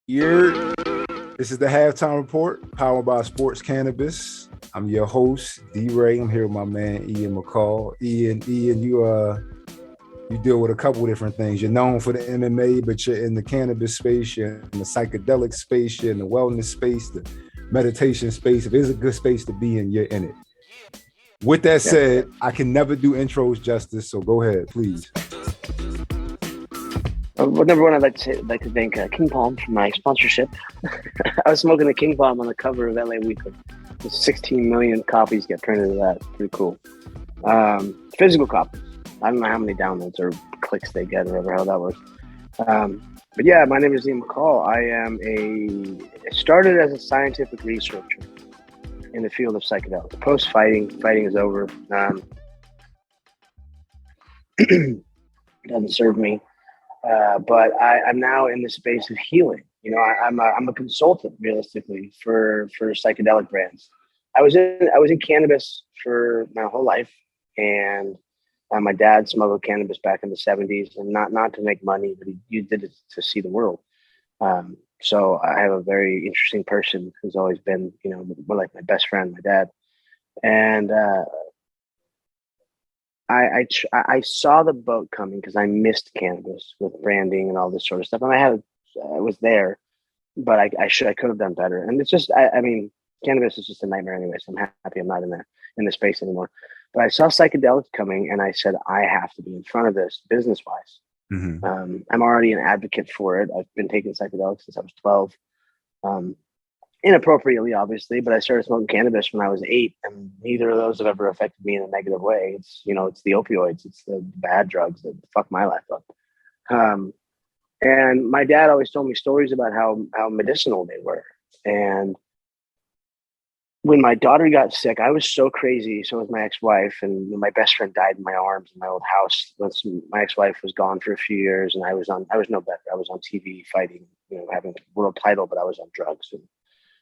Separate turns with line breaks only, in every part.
This is the halftime report powered by Sports Cannabis. I'm your host, D-Rey. I'm here with my man Ian McCall. Ian, you deal with a couple of different things. You're known for the MMA, but you're in the cannabis space, you're in the psychedelic space, you're in the wellness space, the meditation space. If there's a good space to be in, you're in it. With that said, I can never do intros justice, so go ahead, please.
Well, number one, I'd like to thank King Palm for my sponsorship. I was smoking a King Palm on the cover of LA Weekly. 16 million copies get printed of that. Pretty cool. Physical copies. I don't know how many downloads or clicks they get or how that works. But yeah, my name is Ian McCall. I started as a scientific researcher in the field of psychedelics. Post-fighting is over. Doesn't serve me. But I'm now in the space of healing. You know, I'm a consultant realistically for psychedelic brands. I was in cannabis for my whole life, and my dad smuggled cannabis back in the 70s, and not to make money, but he did it to see the world. So I have a very interesting person who's always been, you know, more like my best friend, my dad, and I saw the boat coming because I missed cannabis with branding and all this sort of stuff. And I was there, but I could have done better. And it's just, I mean, cannabis is just a nightmare anyway. So I'm happy I'm not in the space anymore. But I saw psychedelics coming, and I said, I have to be in front of this business wise. Mm-hmm. I'm already an advocate for it. I've been taking psychedelics since I was 12. Inappropriately, obviously, but I started smoking cannabis when I was 8, and neither of those have ever affected me in a negative way. It's, you know, it's the opioids, it's the bad drugs that fuck my life up. And my dad always told me stories about how medicinal they were. And when my daughter got sick, I was so crazy. So was my ex-wife, and my best friend died in my arms in my old house. Once my ex-wife was gone for a few years, and I was no better. I was on TV fighting, you know, having a world title, but I was on drugs. And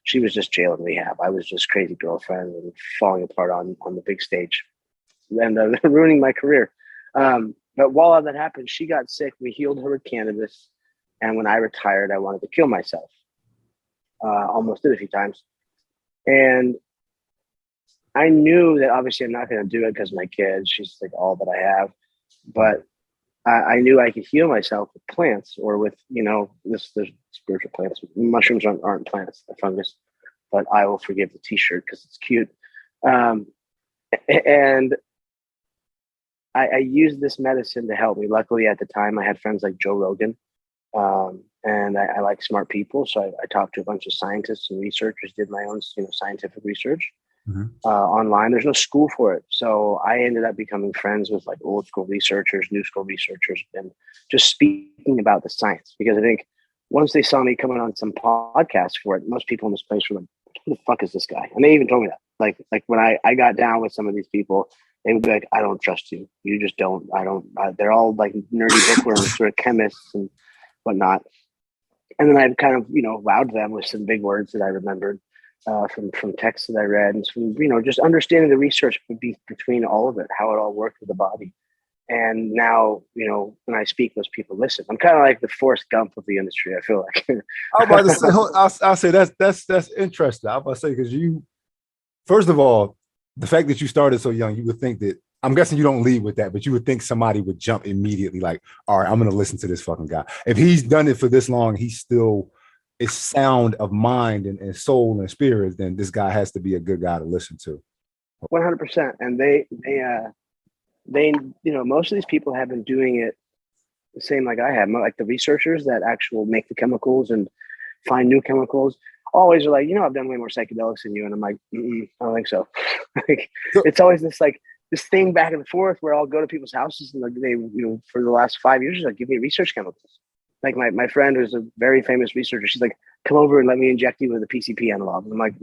she was just jail and rehab. I was just crazy girlfriend and falling apart on the big stage and ruining my career. But while all that happened, she got sick. We healed her with cannabis. And when I retired, I wanted to kill myself. Almost did a few times. And I knew that obviously I'm not going to do it because of my kids. She's like all that I have. But I knew I could heal myself with plants or with, you know, there's spiritual plants. Mushrooms aren't plants, they're fungus. But I will forgive the t-shirt because it's cute. And I used this medicine to help me. Luckily, at the time, I had friends like Joe Rogan. And I like smart people. So I talked to a bunch of scientists and researchers, did my own, you know, scientific research. Mm-hmm. Online. There's no school for it. So I ended up becoming friends with like old school researchers, new school researchers, and just speaking about the science. Because I think once they saw me coming on some podcast for it, most people in this place were like, who the fuck is this guy? And they even told me that. Like when I got down with some of these people, they would be like, I don't trust you. You just don't. They're all like nerdy bookworms, sort of chemists and whatnot. And then I kind of, you know, wowed them with some big words that I remembered. From texts that I read, and from, you know, just understanding the research between all of it, how it all worked with the body. And now, you know, when I speak, those people listen. I'm kind of like the Forrest Gump of the industry, I feel like.
I'm about to say, I'll say that's interesting. I'm about to say, because you, first of all, the fact that you started so young, you would think that, I'm guessing you don't lead with that, but you would think somebody would jump immediately like, all right, I'm going to listen to this fucking guy. If he's done it for this long, he's still is sound of mind and soul and spirit, then this guy has to be a good guy to listen to.
100%. And they, you know, most of these people have been doing it the same like I have. Like the researchers that actually make the chemicals and find new chemicals always are like, you know, I've done way more psychedelics than you. And I'm like, I don't think so. Like, it's always this thing back and forth where I'll go to people's houses and they, you know, for the last 5 years, like, give me research chemicals. Like my friend who's a very famous researcher, she's like, come over and let me inject you with a PCP analog. And I'm like,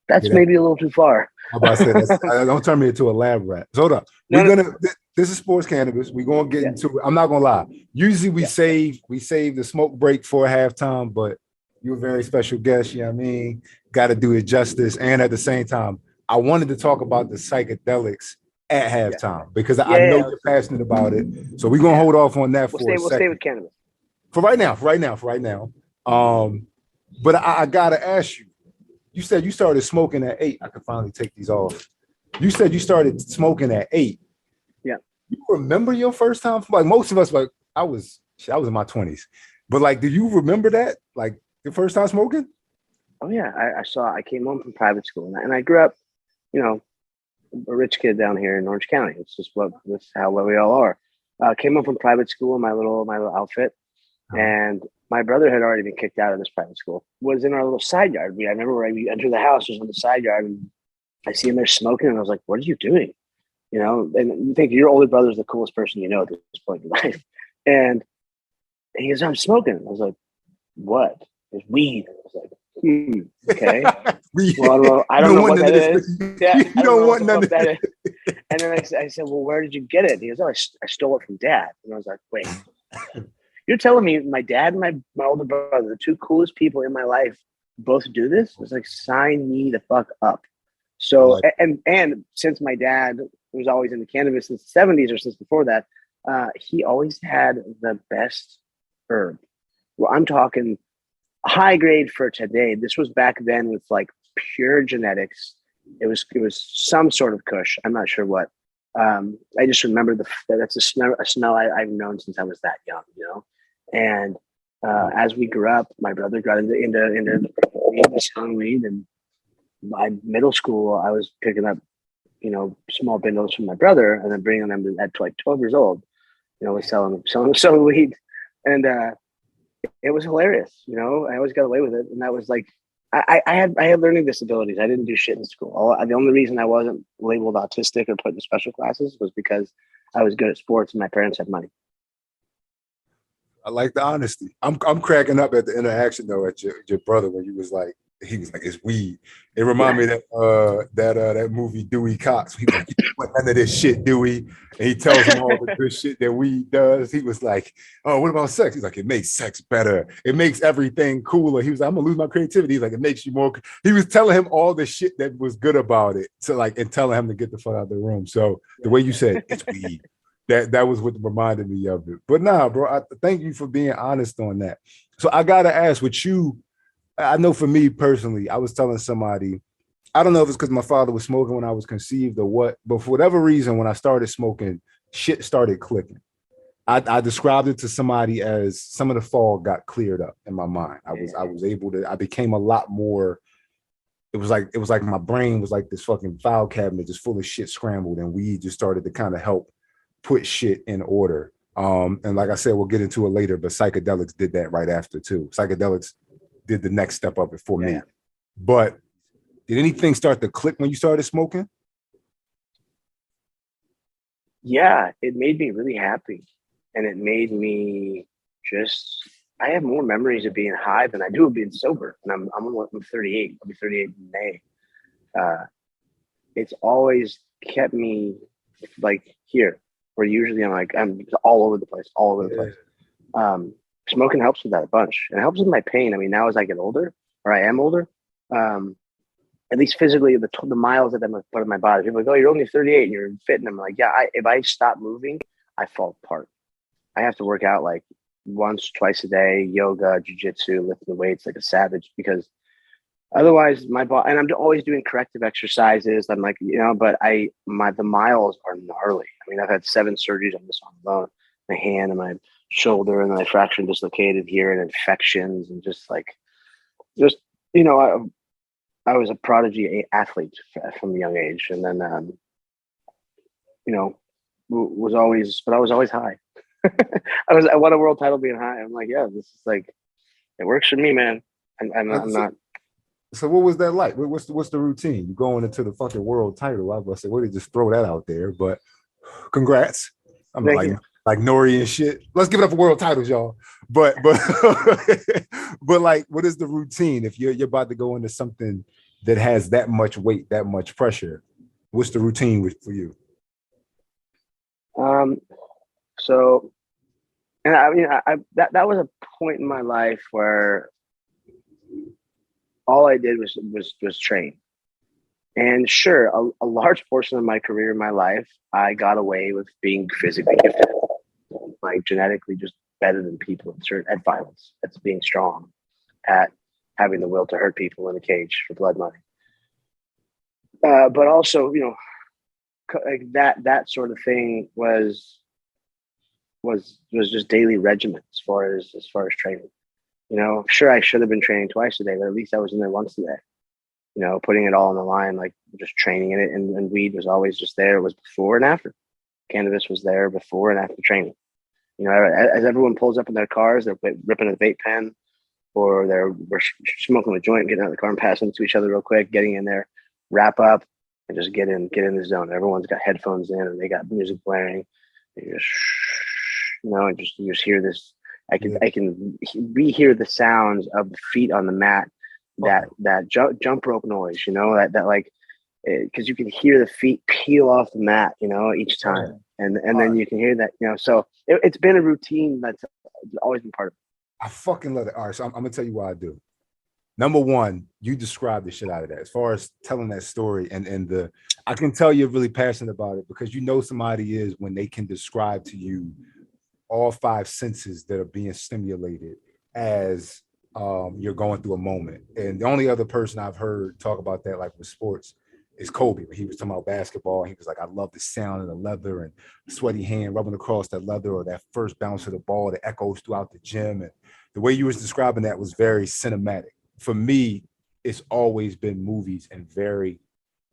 that's maybe a little too far.
I'm about to say, don't turn me into a lab rat. So hold up. This is Sports Cannabis. We're gonna get into it. I'm not gonna lie. Usually we save the smoke break for halftime, but you're a very special guest, you know what I mean? Gotta do it justice. And at the same time, I wanted to talk about the psychedelics at halftime because I know you're passionate about it. So we're gonna hold off on that for a second.
We'll stay with cannabis.
For right now. But I gotta ask you. You said you started smoking at 8. I can finally take these off. You said you started smoking at 8.
Yeah.
You remember your first time? Like most of us, like I was in my 20s. But like, do you remember that? Like the first time smoking?
Oh yeah. I came home from private school and I grew up, you know, a rich kid down here in Orange County. It's just that's how we all are. Came home from private school in my little outfit, and my brother had already been kicked out of this private school. Was in our little side yard. I remember when we entered the house, was on the side yard, and I see him there smoking, and I was like, "What are you doing?" You know, and you think your older brother's the coolest person you know at this point in life, and he goes, "I'm smoking." I was like, "What?" It's weed. I was like, okay. Well, I don't know what that is. Yeah,
you don't want none of
that is. And then I said, well, where did you get it? He goes, oh, I stole it from Dad. And I was like, wait, you're telling me my dad and my older brother, the two coolest people in my life, both do this? It's like, sign me the fuck up. So, and since my dad was always into cannabis since the 70s or since before that, he always had the best herb. Well, I'm talking high grade for today. This was back then with like pure genetics. It was some sort of kush. I'm not sure what. I just remember that's a smell I've known since I was that young, you know. And as we grew up, my brother got into weed, and by middle school, I was picking up, you know, small bindles from my brother and then bringing them at like 12 years old. You know, was selling weed, and it was hilarious. You know, I always got away with it, and that was like, I had learning disabilities. I didn't do shit in school. The only reason I wasn't labeled autistic or put in special classes was because I was good at sports and my parents had money.
I like the honesty. I'm cracking up at the interaction though at your brother when he was like it's weed. It reminded me of that movie Dewey Cox. He was like, you don't want none of this shit, Dewey. And he tells him all the good shit that weed does. He was like, oh, what about sex? He's like, it makes sex better. It makes everything cooler. He was like, I'm gonna lose my creativity. He's like, it makes you more. He was telling him all the shit that was good about it. So like, and telling him to get the fuck out of the room. So the way you said it's weed. That was what reminded me of it. But nah, bro, I thank you for being honest on that. So I gotta ask, with you, I know for me personally, I was telling somebody, I don't know if it's because my father was smoking when I was conceived or what, but for whatever reason, when I started smoking, shit started clicking. I described it to somebody as some of the fog got cleared up in my mind. I became a lot more. It was like my brain was like this fucking file cabinet just full of shit scrambled, and weed just started to kind of help put shit in order. And like I said, we'll get into it later, but psychedelics did that right after too. Psychedelics did the next step up for me. But did anything start to click when you started smoking?
Yeah, it made me really happy. And it made me I have more memories of being high than I do of being sober. And I'm 38. I'll be 38 in May. It's always kept me like here, where usually I'm all over the place. Smoking helps with that a bunch. And it helps with my pain. I mean, now as I get older, or I am older, at least physically, the miles that I'm put in my body. People are like, oh, you're only 38 and you're fit. And I'm like, yeah, if I stop moving, I fall apart. I have to work out like once, twice a day, yoga, jujitsu, lifting weights like a savage, because otherwise my body, and I'm always doing corrective exercises. I'm like, you know, but the miles are gnarly. I mean, I've had 7 surgeries on this one alone, my hand and my shoulder, and then I fractured and dislocated here, and infections, and just you know, I was a prodigy athlete from a young age, and then you know, I was always high. I won a world title being high. I'm like, yeah, this is like, it works for me, man. I'm not.
So what was that like? What's the routine? You going into the fucking world title? I was gonna say, well, they just throw that out there, but congrats. I'm like Nori and shit. Let's give it up for world titles, y'all. But but like, what is the routine if you're about to go into something that has that much weight, that much pressure? What's the routine for you?
So, and I mean, that was a point in my life where all I did was train. And sure, a large portion of my career in my life, I got away with being physically gifted, like genetically just better than people at violence. That's being strong. at having the will to hurt people in a cage for blood money. But also, like that sort of thing was just daily regimen as far as training. Sure, I should have been training twice a day, but at least I was in there once a day. Putting it all on the line, like just training in it. And weed was always just there. It was before and after. Cannabis was there before and after training. As everyone pulls up in their cars, they're ripping a vape pen, or we're smoking a joint, getting out of the car and passing to each other real quick, getting in there, wrap up, and just get in the zone. Everyone's got headphones in and they got music blaring. And you just hear this. I can rehear the sounds of the feet on the mat, that jump rope noise, that like, because you can hear the feet peel off the mat, each time, and then you can hear that, So it's been a routine that's always been part of it.
I fucking love it. All right, so I'm gonna tell you why I do. Number one, you described the shit out of that. As far as telling that story, and I can tell you're really passionate about it because somebody is when they can describe to you all 5 senses that are being stimulated as you're going through a moment. And the only other person I've heard talk about that, like with sports, is Kobe. He was talking about basketball. He was like, I love the sound of the leather and the sweaty hand rubbing across that leather, or that first bounce of the ball that echoes throughout the gym. And the way you was describing that was very cinematic. For me, it's always been movies and very,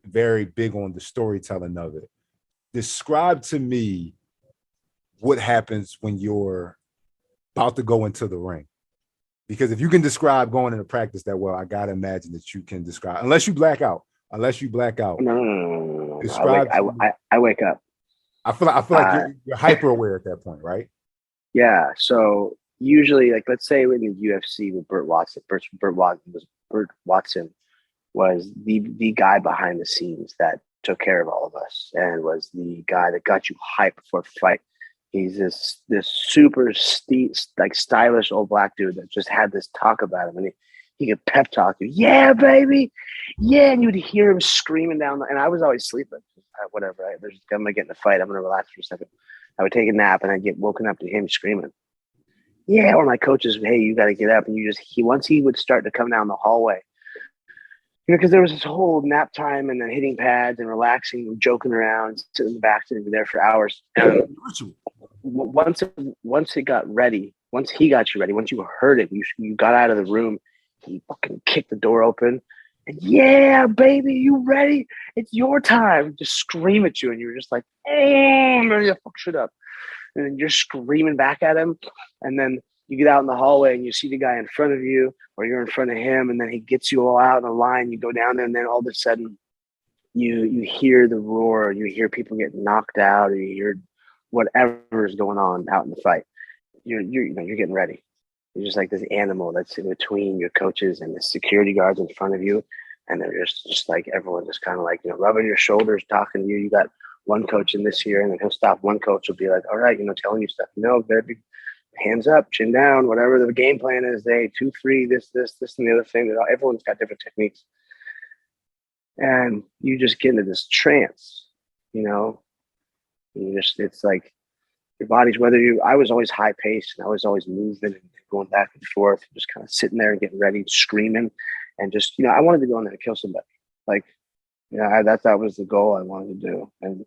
very big on the storytelling of it. Describe to me what happens when you're about to go into the ring. Because if you can describe going into practice that well, I got to imagine that you can describe, unless you black out.
No.
Describe
I wake up.
I feel like you're hyper aware at that point, right?
Yeah. So usually, like, let's say in the UFC with Burt Watson was the guy behind the scenes that took care of all of us and was the guy that got you hyped before a fight. He's this super stylish old black dude that just had this talk about him, and he could pep talk you. Yeah, baby. Yeah. And you'd hear him screaming down. And I was always sleeping. Whatever. I'm going to get in a fight. I'm going to relax for a second. I would take a nap and I'd get woken up to him screaming. Yeah. Or my coaches, hey, you got to get up. And once he would start to come down the hallway, because there was this whole nap time and then hitting pads and relaxing, joking around, sitting in the back, sitting there for hours. Once it got ready, once he got you ready, once you heard it, you got out of the room, he fucking kicked the door open and yeah, baby, you ready? It's your time. Just scream at you. And you're just like, oh, fuck shit up. And then you're screaming back at him. And then you get out in the hallway and you see the guy in front of you or you're in front of him. And then he gets you all out in a line. You go down there and then all of a sudden you hear the roar. You hear people get knocked out, or you hear whatever is going on out in the fight. You're getting ready. You're just like this animal that's in between your coaches and the security guards in front of you. And they're just like, everyone just kind of like, rubbing your shoulders, talking to you. You got one coach in this here, and then he'll stop. One coach will be like, all right, telling you stuff. Baby, hands up, chin down, whatever the game plan is. 2, 3, this, and the other thing. Everyone's got different techniques. And you just get into this trance, it's like your body's, I was always high paced and I was always moving and going back and forth, just kind of sitting there and getting ready, screaming. And just, I wanted to go in there and kill somebody. Like, that was the goal I wanted to do. And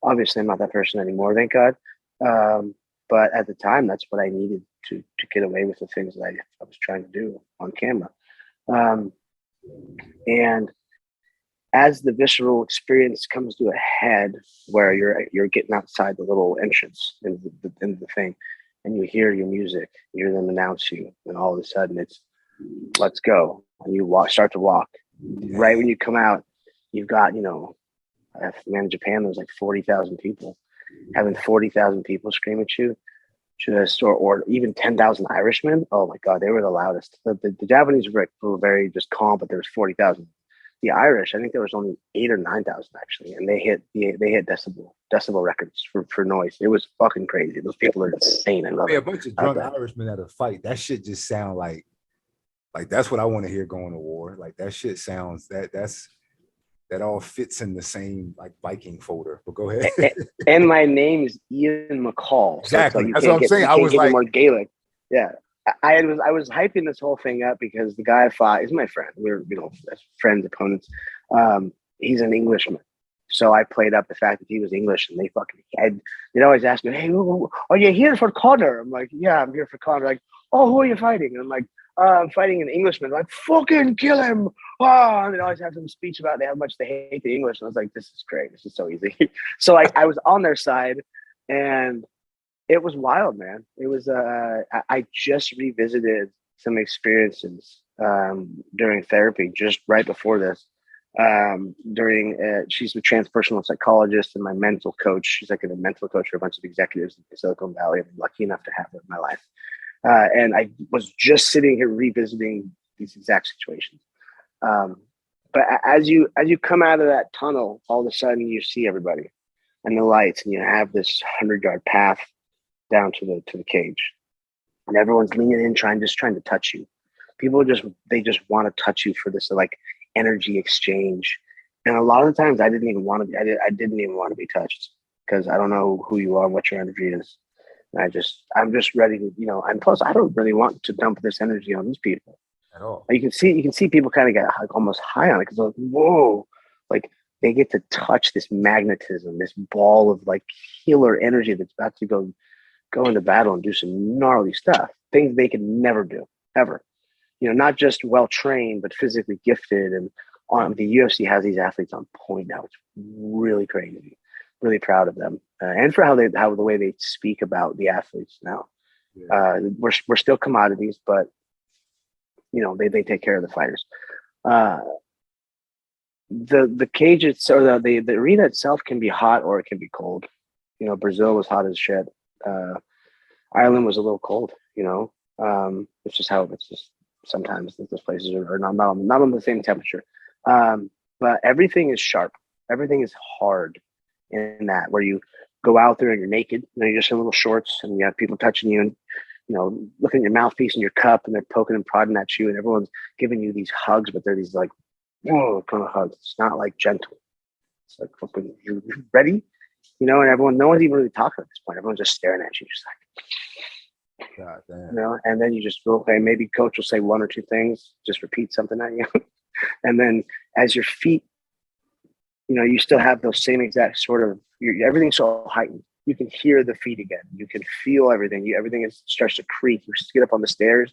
obviously I'm not that person anymore, thank God. But at the time, that's what I needed to get away with the things that I was trying to do on camera. And as the visceral experience comes to a head, where you're getting outside the little entrance into the thing, and you hear your music, you hear them announce you, and all of a sudden it's let's go, and you start to walk. Right when you come out, you've got in Japan there was like 40,000 people. Having 40,000 people scream at you, or even 10,000 Irishmen. Oh my God, they were the loudest. The Japanese were very just calm, but there was 40,000. The Irish, I think there was only 8,000 or 9,000 actually, and they hit decibel records for noise. It was fucking crazy. Those people are insane. I love it.
A bunch of drunk Irishmen at a fight. That shit just sound like that's what I want to hear going to war. Like that shit sounds that all fits in the same like Viking folder. But go ahead.
And my name is Ian McCall.
Exactly.
So
that's what I'm saying. I was like
more Gaelic. Yeah. I was hyping this whole thing up because the guy I fought is my friend. We're, you know, friends, opponents. He's an Englishman. So I played up the fact that he was English, and they'd always ask me, "Hey, are you here for Connor?" I'm like, "Yeah, I'm here for Connor." Like, "Oh, who are you fighting?" And I'm like, "I'm fighting an Englishman." Like, "Fucking kill him!" And they always have some speech about how much they hate the English. And I was like, "This is great. This is so easy." So I was on their side, and it was wild, man. It was. I just revisited some experiences during therapy just right before this. She's a transpersonal psychologist and my mental coach. She's like a mental coach for a bunch of executives in Silicon Valley. I'm lucky enough to have her in my life. And I was just sitting here revisiting these exact situations. But as you come out of that tunnel, all of a sudden you see everybody and the lights, and you have this 100-yard path down to the cage, and everyone's leaning in, trying to touch you. People just want to touch you for this like energy exchange. And a lot of the times I didn't even want to be touched, because I don't know who you are, what your energy is. And I'm just ready to, you know, and plus I don't really want to dump this energy on these people
at all.
You can see people kind of get like almost high on it, because like, whoa, like they get to touch this magnetism, this ball of like healer energy that's about to go into battle and do some gnarly stuff, things they could never do ever. You know, not just well trained, but physically gifted. And the UFC has these athletes on point now. It's really crazy. Really proud of them, and for how the way they speak about the athletes now. Yeah. We're still commodities, but you know they take care of the fighters. The cage or the arena itself can be hot or it can be cold. You know, Brazil was hot as shit. Ireland was a little cold. You know, it's just sometimes those places are not on the same temperature. But everything is sharp. Everything is hard in that, where you go out there and you're naked, and you're just in little shorts, and you have people touching you and, you know, looking at your mouthpiece and your cup, and they're poking and prodding at you, and everyone's giving you these hugs, but they're these like, whoa, kind of hugs. It's not like gentle. It's like, you ready? You know, and no one's even really talking at this point. Everyone's just staring at you, just like,
God damn.
You know, and then you just go, okay, maybe coach will say one or two things, just repeat something at you. And then as your feet, you know, you still have those same exact sort of, everything's so heightened. You can hear the feet again. You can feel everything. Everything starts to creak. You just get up on the stairs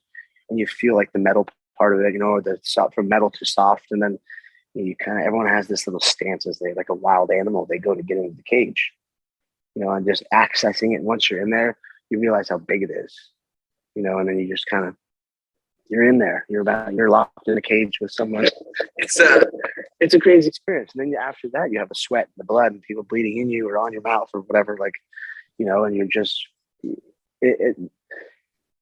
and you feel like the metal part of it, you know, or the soft, from metal to soft. And then you kind of, everyone has this little stance as they, like a wild animal, they go to get into the cage, you know, and just accessing it. And once you're in there, you realize how big it is, you know, and then you just kind of, you're in there, you're locked in a cage with someone. It's a crazy experience. And then after that, you have the sweat and the blood and people bleeding in you or on your mouth or whatever, like, you know, and you're just,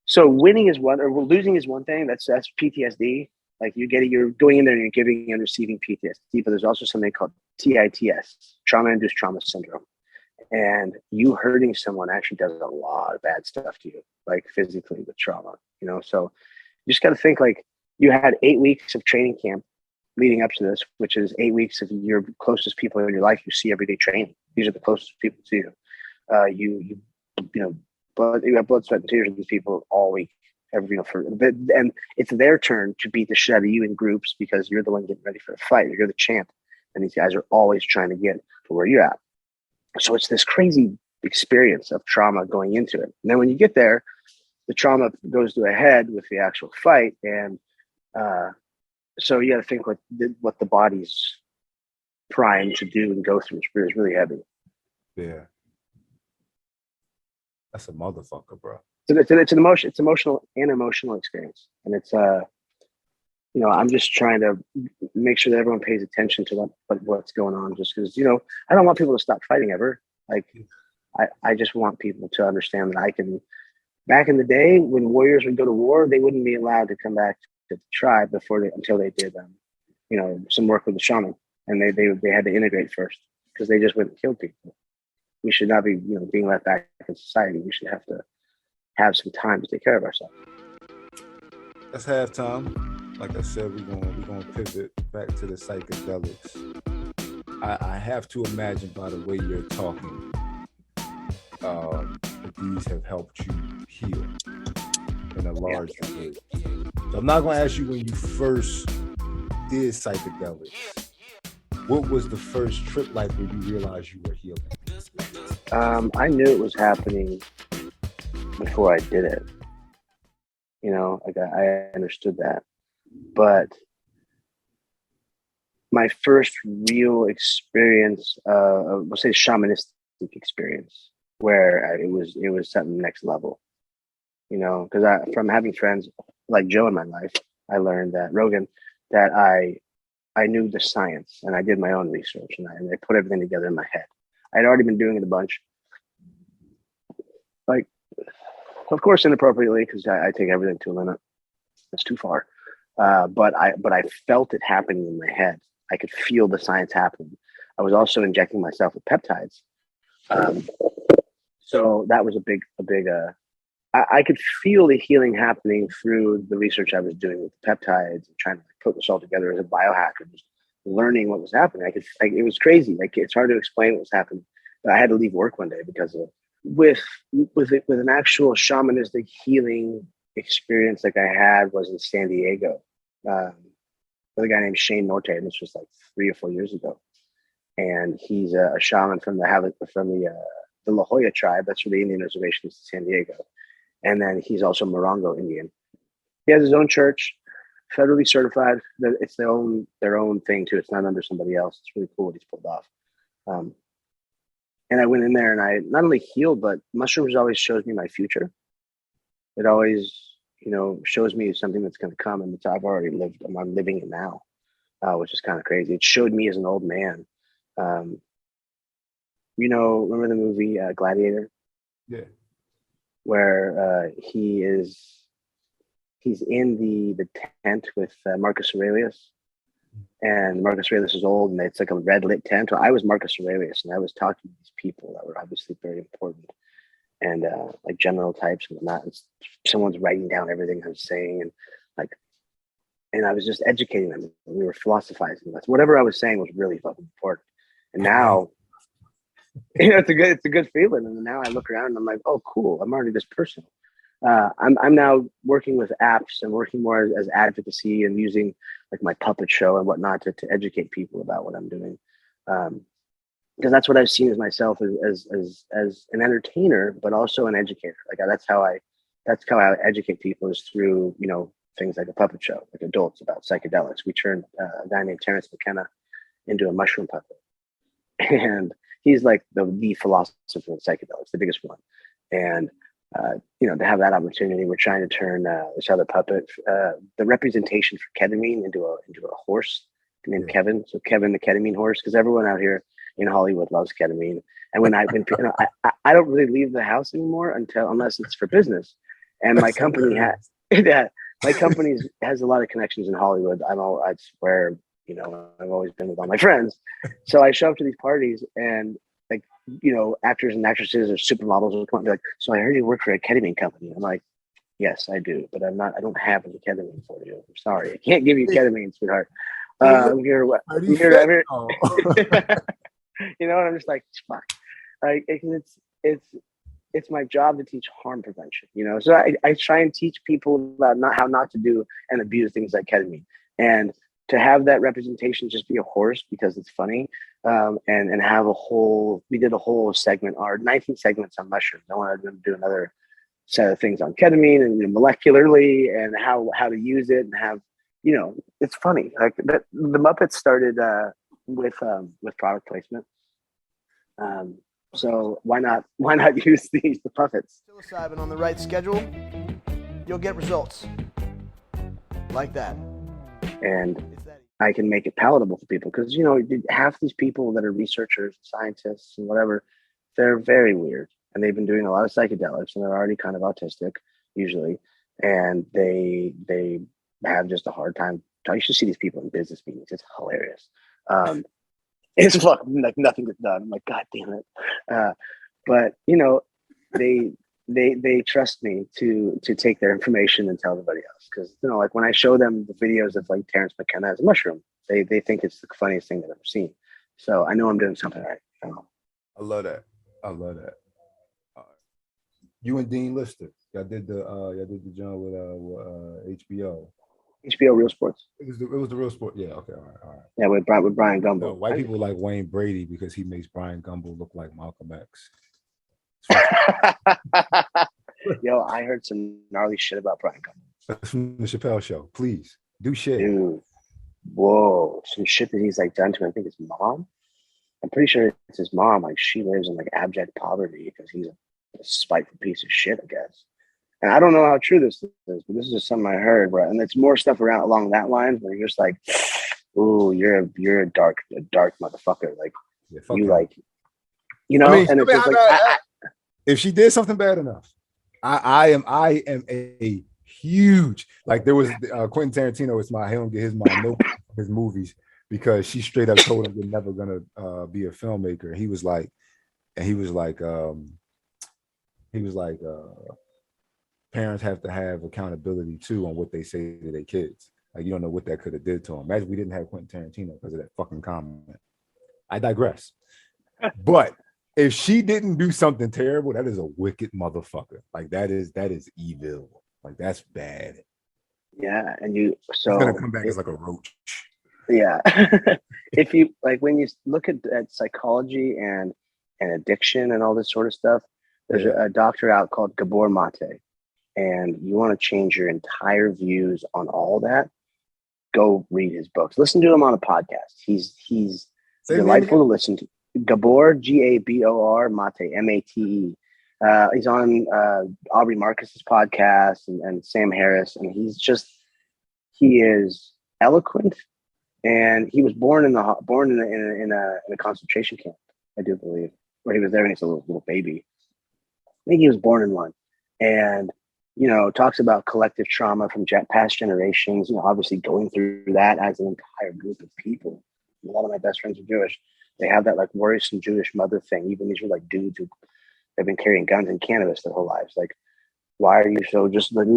so winning is one, or losing is one thing. That's PTSD. Like you're going in there and you're giving and receiving PTSD, but there's also something called TITS, trauma-induced trauma syndrome. And you hurting someone actually does a lot of bad stuff to you, like physically with trauma, you know? So you just got to think like you had 8 weeks of training camp leading up to this, which is 8 weeks of your closest people in your life you see every day training. These are the closest people to you. You have blood, sweat, and tears with these people all week, every, you know, and it's their turn to beat the shit out of you in groups because you're the one getting ready for a fight. You're the champ, and these guys are always trying to get to where you're at. So it's this crazy experience of trauma going into it. And then when you get there, the trauma goes to a head with the actual fight. And so you got to think what the body's primed to do and go through is really heavy.
Yeah. That's a motherfucker, bro.
It's an emotional experience. And it's, you know, I'm just trying to make sure that everyone pays attention to what's going on, just because, you know, I don't want people to stop fighting ever. Like, I just want people to understand that I can. Back in the day, when warriors would go to war, they wouldn't be allowed to come back to the tribe until they did, you know, some work with the shaman, and they had to integrate first because they just wouldn't kill people. We should not be, you know, being left back in society. We should have to have some time to take care of ourselves.
That's halftime. Like I said, we're gonna pivot back to the psychedelics. I have to imagine by the way you're talking, that these have helped you heal. You a large degree. So I'm not going to ask you when you first did psychedelics. What was the first trip like where you realized you were healing?
I knew it was happening before I did it. You know, like I understood that. But my first real experience, we'll say shamanistic experience, where it was something next level. You know, because from having friends like Joe in my life, I learned that Rogan, that I knew the science and I did my own research and I put everything together in my head. I'd already been doing it a bunch, like, of course, inappropriately, because I take everything to a limit. It's too far. But I felt it happening in my head. I could feel the science happening. I was also injecting myself with peptides. So that was a big. I could feel the healing happening through the research I was doing with the peptides and trying to put this all together as a biohacker, just learning what was happening. It was crazy. Like, it's hard to explain what was happening. But I had to leave work one day because of with an actual shamanistic healing experience like I had was in San Diego. With a guy named Shane Norte, and this was like 3 or 4 years ago. And he's a shaman from the La Jolla tribe. That's where the Indian reservation is in San Diego. And then he's also Morongo Indian. He has his own church, federally certified. It's their own thing too. It's not under somebody else. It's really cool what he's pulled off. And I went in there and I not only healed, but mushrooms always shows me my future. It always, you know, shows me something that's going to come, and I've already lived. I'm living it now, which is kind of crazy. It showed me as an old man. You know, remember the movie Gladiator?
Yeah.
Where he's in the tent with Marcus Aurelius, and Marcus Aurelius is old, and it's like a red lit tent. Well, I was Marcus Aurelius, and I was talking to these people that were obviously very important, and like general types and whatnot. And someone's writing down everything I'm saying, and I was just educating them. We were philosophizing. That's whatever I was saying was really fucking important. And now, you know, it's a good feeling. And now I look around and I'm like, oh, cool. I'm already this person. I'm now working with apps and working more as advocacy and using like my puppet show and whatnot to educate people about what I'm doing. Because that's what I've seen as myself as an entertainer, but also an educator. Like that's how I educate people, is through, you know, things like a puppet show, like adults about psychedelics. We turned a guy named Terrence McKenna into a mushroom puppet. And he's like the philosopher of psychedelics, the biggest one. And, you know, to have that opportunity, we're trying to turn this other puppet, the representation for ketamine into a horse named Kevin. So Kevin, the ketamine horse, because everyone out here in Hollywood loves ketamine. And when you know, I don't really leave the house anymore unless it's for business. And my company has a lot of connections in Hollywood. That's where, you know, I've always been with all my friends. So I show up to these parties, and like, you know, actors and actresses or supermodels will come up and be like, so I heard you work for a ketamine company. I'm like, yes, I do, but I don't have any ketamine for you. I'm sorry. I can't give you ketamine, sweetheart. I'm here. I'm here. You know, and I'm just like, fuck. Right? It's my job to teach harm prevention, you know? So I try and teach people about how not to do and abuse things like ketamine. And to have that representation just be a horse because it's funny, and have we did a whole segment, our 19 segments on mushrooms. I wanted to do another set of things on ketamine and, you know, molecularly, and how to use it, and have, you know, it's funny. Like the Muppets started with product placement. So why not use the puppets?
Psilocybin on the right schedule, you'll get results like that.
And I can make it palatable for people, because, you know, half these people that are researchers, scientists, and whatever, they're very weird, and they've been doing a lot of psychedelics, and they're already kind of autistic usually, and they have just a hard time. You should see these people in business meetings. It's hilarious. It's fucking like nothing gets done. I'm like, God damn it. But, you know, they trust me to take their information and tell everybody else. Because, you know, like when I show them the videos of like Terrence McKenna as a mushroom, they think it's the funniest thing they've ever seen. So I know I'm doing something right.
I love that. You and Dean Lister. Y'all did the joint with HBO.
HBO Real Sports.
It was the Real Sport. Yeah, okay, all right.
Yeah, with Brian Gumbo.
No, white people like Wayne Brady because he makes Brian Gumbo look like Malcolm X.
Yo, I heard some gnarly shit about Brian Gumbo.
That's from the Chappelle Show. Please do shit.
Dude, whoa, some shit that he's like done to, I think, his mom. I'm pretty sure it's his mom. Like, she lives in like abject poverty because he's a spiteful piece of shit, I guess. And I don't know how true this is, but this is just something I heard, bro. And it's more stuff around along that line where you're just like, ooh, you're a dark motherfucker. Like, yeah, you him. Like, you know. I mean, and it's just like,
if she did something bad enough, I am a huge, like, there was Quentin Tarantino. It's my, he don't get his mom no his movies because she straight up told him you're never gonna be a filmmaker. He was like, parents have to have accountability too on what they say to their kids. Like, you don't know what that could have did to them. Imagine we didn't have Quentin Tarantino because of that fucking comment. I digress. But if she didn't do something terrible, that is a wicked motherfucker. Like, that is evil. Like, that's bad.
Yeah, and so
it's gonna come back as like a roach.
Yeah. If you like, when you look at psychology and addiction and all this sort of stuff, there's a doctor out called Gabor Mate. And you want to change your entire views on all that, go read his books. Listen to him on a podcast. He's delightful to listen to. Gabor, Gabor, Mate, Mate. He's on Aubrey Marcus's podcast and Sam Harris, and he is eloquent. And he was born in a concentration camp, I do believe, where he was there when he was a little baby. I think he was born in one, and talks about collective trauma from past generations. Obviously going through that as an entire group of people. A lot of my best friends are Jewish. They have that like worrisome Jewish mother thing. Even these are like dudes who have been carrying guns and cannabis their whole lives. Like, why are you so just like,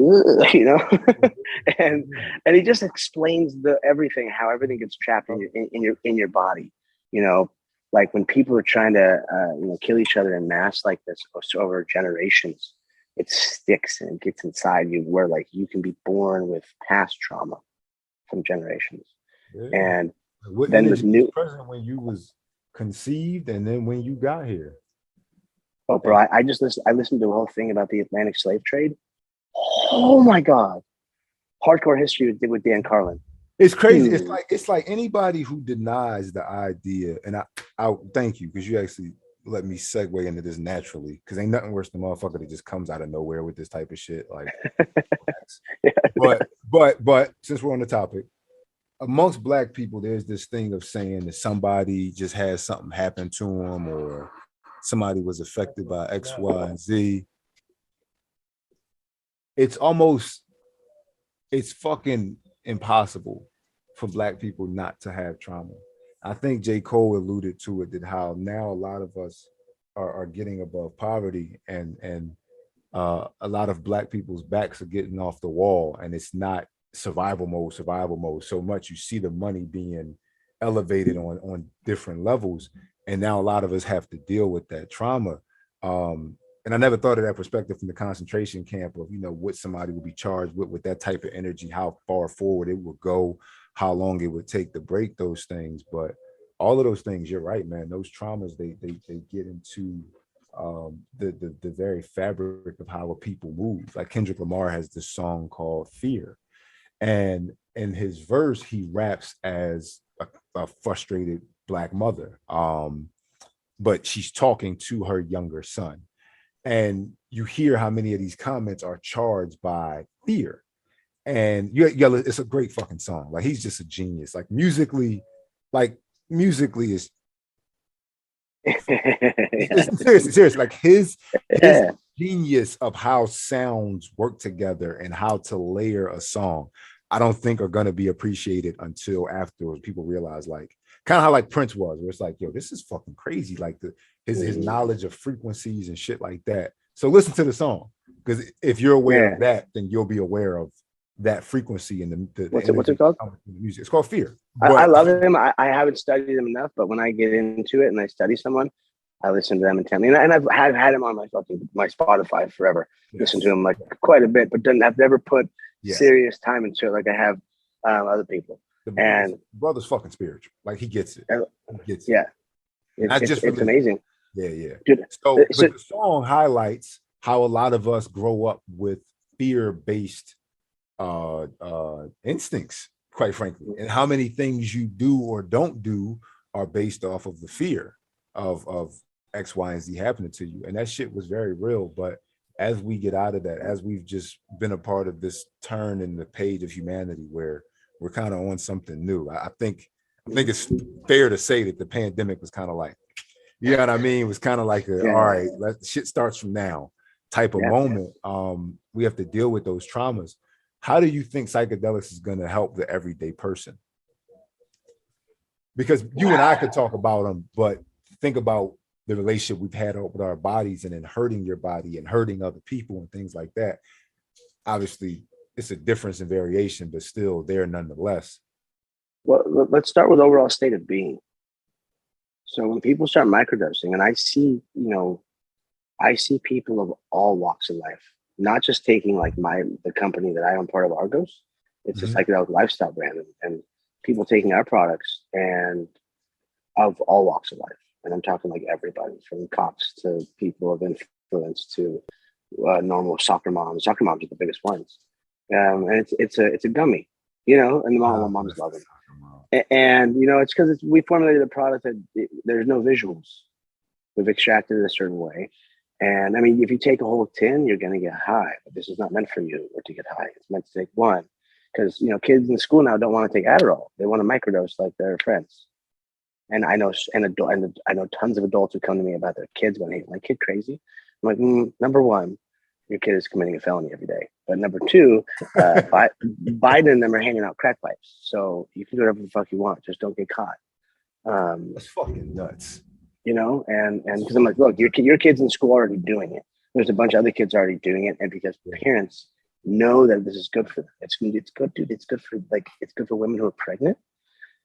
and he just explains everything, how everything gets trapped in your body. Like when people are trying to kill each other in mass like this over generations, it sticks and it gets inside you, where like you can be born with past trauma from generations. Yeah. And
what then the new present when you was conceived and then when you got here.
Oh, bro, I listened to a whole thing about the Atlantic slave trade. Oh my God. Hardcore history with Dan Carlin.
It's crazy. It's like anybody who denies the idea, and I thank you because you actually let me segue into this naturally, because ain't nothing worse than a motherfucker that just comes out of nowhere with this type of shit. Like, yeah. But since we're on the topic, amongst Black people, there's this thing of saying that somebody just has something happen to them, or somebody was affected by X, Y, and Z. It's fucking impossible for Black people not to have trauma. I think J. Cole alluded to it, that how now a lot of us are getting above poverty, and a lot of Black people's backs are getting off the wall, and it's not survival mode so much. You see the money being elevated on different levels, and now a lot of us have to deal with that trauma. And I never thought of that perspective from the concentration camp of, what somebody would be charged with that type of energy, how far forward it would go, how long it would take to break those things. But all of those things, you're right, man. Those traumas, they get into the very fabric of how a people move. Like Kendrick Lamar has this song called Fear. And in his verse, he raps as a frustrated Black mother. But she's talking to her younger son. And you hear how many of these comments are charged by fear. And it's a great fucking song. Like, he's just a genius. Like, musically is seriously, like his genius of how sounds work together and how to layer a song, I don't think are going to be appreciated until afterwards. People realize, like, kind of how like Prince was, where it's like, yo, this is fucking crazy. Like his knowledge of frequencies and shit like that. So listen to the song, because if you're aware of that, then you'll be aware of that frequency and the
what's it called?
Music. It's called Fear.
I love him. I haven't studied him enough, but when I get into it and I study someone, I listen to them intently, and I've had him on my Spotify forever.
Yes.
Listen to him like quite a bit, but I've never put
Yes.
serious time into it like I have other people.
The brother's fucking spiritual. Like he gets it. He gets it.
Yeah,
it's
amazing.
Yeah.
Dude,
so the song highlights how a lot of us grow up with fear-based instincts, quite frankly, and how many things you do or don't do are based off of the fear of X, Y, and Z happening to you. And that shit was very real. But as we get out of that, as we've just been a part of this turn in the page of humanity where we're kind of on something new, I think it's fair to say that the pandemic was kind of like, you know what I mean? It was kind of like all right, shit starts from now type of moment. We have to deal with those traumas. How do you think psychedelics is going to help the everyday person? Because you and I could talk about them, but think about the relationship we've had with our bodies and then hurting your body and hurting other people and things like that. Obviously, it's a difference in variation, but still there nonetheless.
Well, let's start with overall state of being. So when people start microdosing, and I see people of all walks of life, not just taking like the company that I am part of, Argos. It's a psychedelic lifestyle brand, and people taking our products and of all walks of life. And I'm talking like everybody, from cops to people of influence to normal soccer moms. Soccer moms are the biggest ones, and it's a gummy, and the moms love it. And it's because we formulated a product that there's no visuals. We've extracted it a certain way, and I mean, if you take a whole tin, you're gonna get high. But this is not meant for you or to get high. It's meant to take one, because kids in school now don't want to take Adderall. They want to microdose like their friends. And I know, I know tons of adults who come to me about their kids going, "Hey, my kid crazy." I'm like, number one, your kid is committing a felony every day. But number two, Biden and them are handing out crack pipes, so you can do whatever the fuck you want, just don't get caught.
That's fucking nuts.
And because I'm like, look, your kid's in school already doing it. There's a bunch of other kids already doing it, and because parents know that this is good for them, it's good, dude. It's good for women who are pregnant.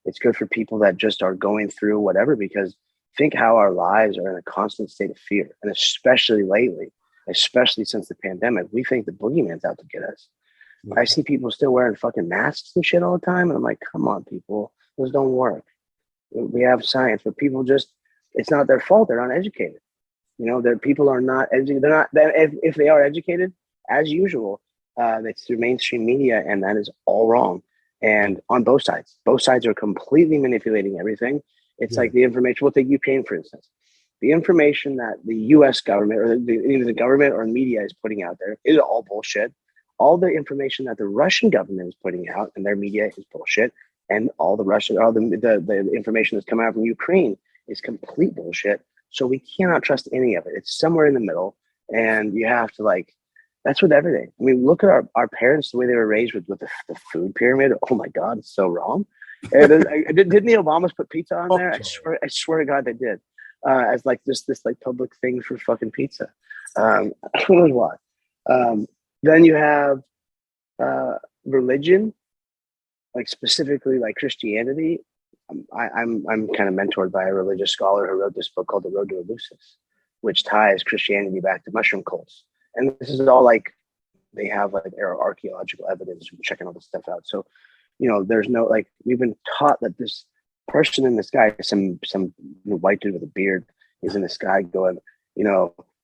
It's good for people that just are going through whatever, because think how our lives are in a constant state of fear. And especially lately, especially since the pandemic, we think the boogeyman's out to get us. I see people still wearing fucking masks and shit all the time. And I'm like, come on, people, those don't work. We have science, but people it's not their fault. They're uneducated. Their people are not educated. They're not, if they are educated, as usual, it's through mainstream media, and that is all wrong. And on both sides are completely manipulating everything. It's like the information. We'll take Ukraine, for instance. The information that the U.S. government or either the government or media is putting out there is all bullshit. All the information that the Russian government is putting out and their media is bullshit. And all the information that's coming out from Ukraine is complete bullshit. So we cannot trust any of it. It's somewhere in the middle. And you have to that's with everything. I mean, look at our parents, the way they were raised with the food pyramid. Oh my God, it's so wrong. Didn't the Obamas put pizza on there? I swear to God they did. As like this public thing for fucking pizza. Who knows why? Then you have religion, like specifically like Christianity. I'm kind of mentored by a religious scholar who wrote this book called The Road to Eleusis, which ties Christianity back to mushroom cults. And this is all they have archaeological evidence from checking all this stuff out. So, there's no we've been taught that this person in the sky, some white dude with a beard, is in the sky going,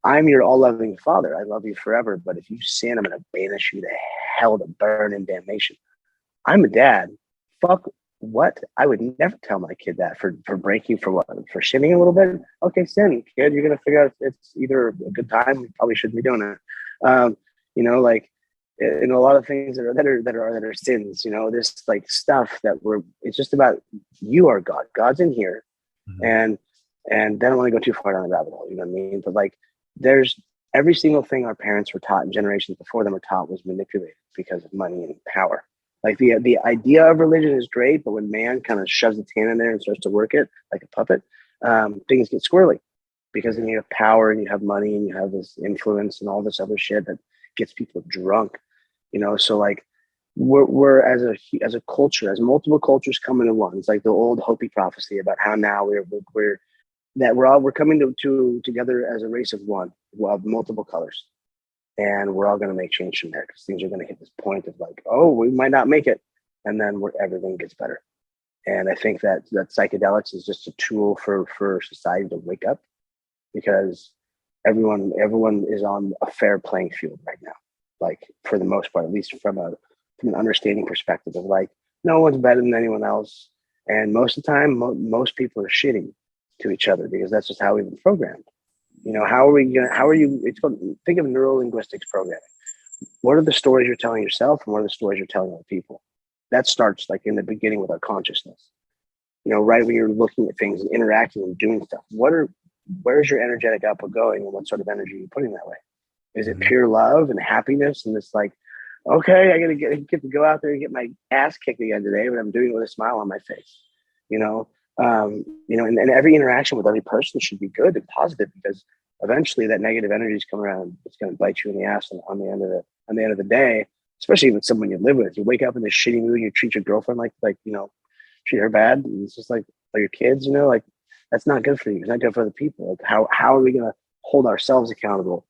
I'm your all-loving Father. I love you forever. But if you sin, I'm going to banish you to hell to burn in damnation. I'm a dad. Fuck what? I would never tell my kid that for breaking, for what? For sinning a little bit? Okay, sin, kid. You're going to figure out it's either a good time. You probably shouldn't be doing it. In a lot of things that are sins, this stuff it's just about you are God. God's in here. And then I don't want to go too far down the rabbit hole, you know what I mean? But there's every single thing our parents were taught and generations before them were taught was manipulated because of money and power. The idea of religion is great, but when man kind of shoves its hand in there and starts to work it like a puppet, things get squirrely, because then you have power and you have money and you have this influence and all this other shit that gets people drunk, So we're as a culture, as multiple cultures come into one. It's like the old Hopi prophecy about how now we're that we're coming to together as a race of one. We'll have multiple colors, and we're all going to make change from there, because things are going to hit this point of like, oh, we might not make it, and then everything gets better. And I think that psychedelics is just a tool for society to wake up, because everyone is on a fair playing field right now, like for the most part, at least from an understanding perspective of like, no one's better than anyone else, and most of the time most people are shitting to each other, because that's just how we've been programmed. Think of neuro-linguistics programming. What are the stories you're telling yourself, and what are the stories you're telling other people? That starts like in the beginning with our consciousness. Right when you're looking at things and interacting and doing stuff, where's your energetic output going, and what sort of energy are you putting that way? Is it pure love and happiness, and it's like, okay, I gotta get to go out there and get my ass kicked again today, but I'm doing it with a smile on my face, and every interaction with every person should be good and positive, because eventually that negative energy is coming around. It's going to bite you in the ass on the end of the day, especially with someone you live with. You wake up in this shitty mood and you treat your girlfriend like treat her bad. And it's just like your kids, like that's not good for you. It's not good for other people. Like how are we going to hold ourselves accountable?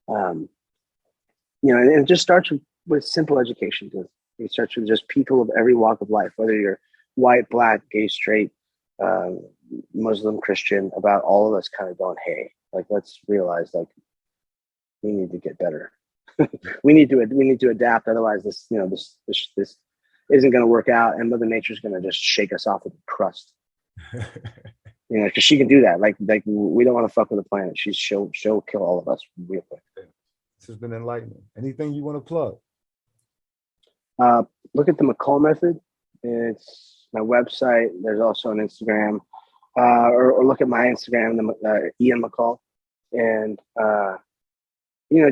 And it just starts with simple education. It starts with just people of every walk of life, whether you're white, black, gay, straight, Muslim, Christian, about all of us kind of going, hey, like, let's realize like we need to get better. we need to adapt. Otherwise this isn't going to work out, and Mother Nature's going to just shake us off with the crust. Because she can do that. Like we don't want to fuck with the planet. She'll kill all of us real quick.
This has been enlightening. Anything you want to plug?
Look at the McCall method. It's my website. There's also an Instagram, or look at my Instagram, Ian McCall, and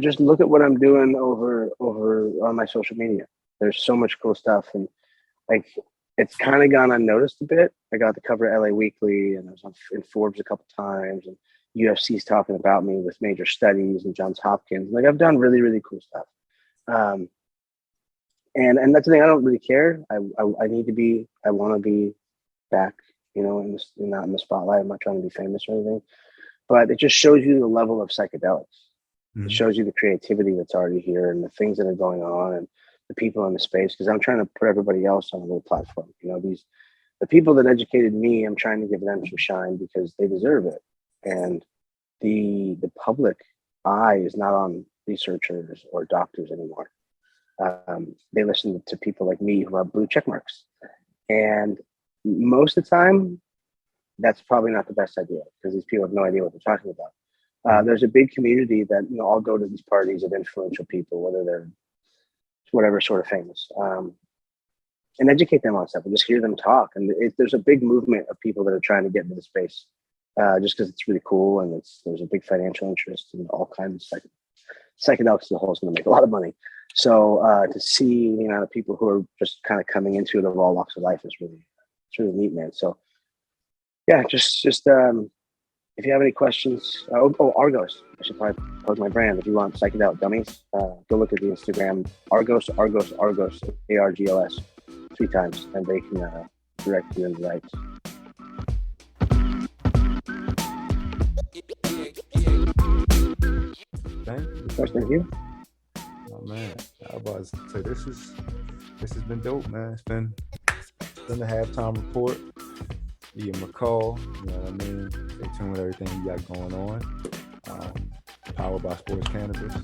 just look at what I'm doing over on my social media. There's so much cool stuff, and like it's kind of gone unnoticed a bit. I got the cover of LA Weekly, and I was in Forbes a couple times, and UFC's talking about me with major studies, and Johns Hopkins. Like I've done really, really cool stuff. And that's the thing. I don't really care. I want to be back, not in the spotlight. I'm not trying to be famous or anything, but it just shows you the level of psychedelics. Mm-hmm. It shows you the creativity that's already here, and the things that are going on, and the people in the space. Because I'm trying to put everybody else on a little platform. The people that educated me, I'm trying to give them some shine because they deserve it. And the public eye is not on researchers or doctors anymore. They listen to people like me who have blue check marks, and most of the time that's probably not the best idea, because these people have no idea what they're talking about. There's a big community that all go to these parties of influential people, whether they're whatever sort of famous, and educate them on stuff, and just hear them talk. And there's a big movement of people that are trying to get into the space, just because it's really cool, and there's a big financial interest in all kinds of psychedelics as a whole is going to make a lot of money. So to see the people who are just kind of coming into it of all walks of life is really neat, man. So yeah, just if you have any questions, Argos, I should probably plug my brand. If you want psychedelic gummies, go look at the Instagram, Argos, ARGOS 3 times, and they can direct you in the right. Thank you.
Oh man, I was about to say this has been dope, man. It's been the halftime report. Ian McCall, you know what I mean? Stay tuned with everything you got going on. Powered by Sports Cannabis.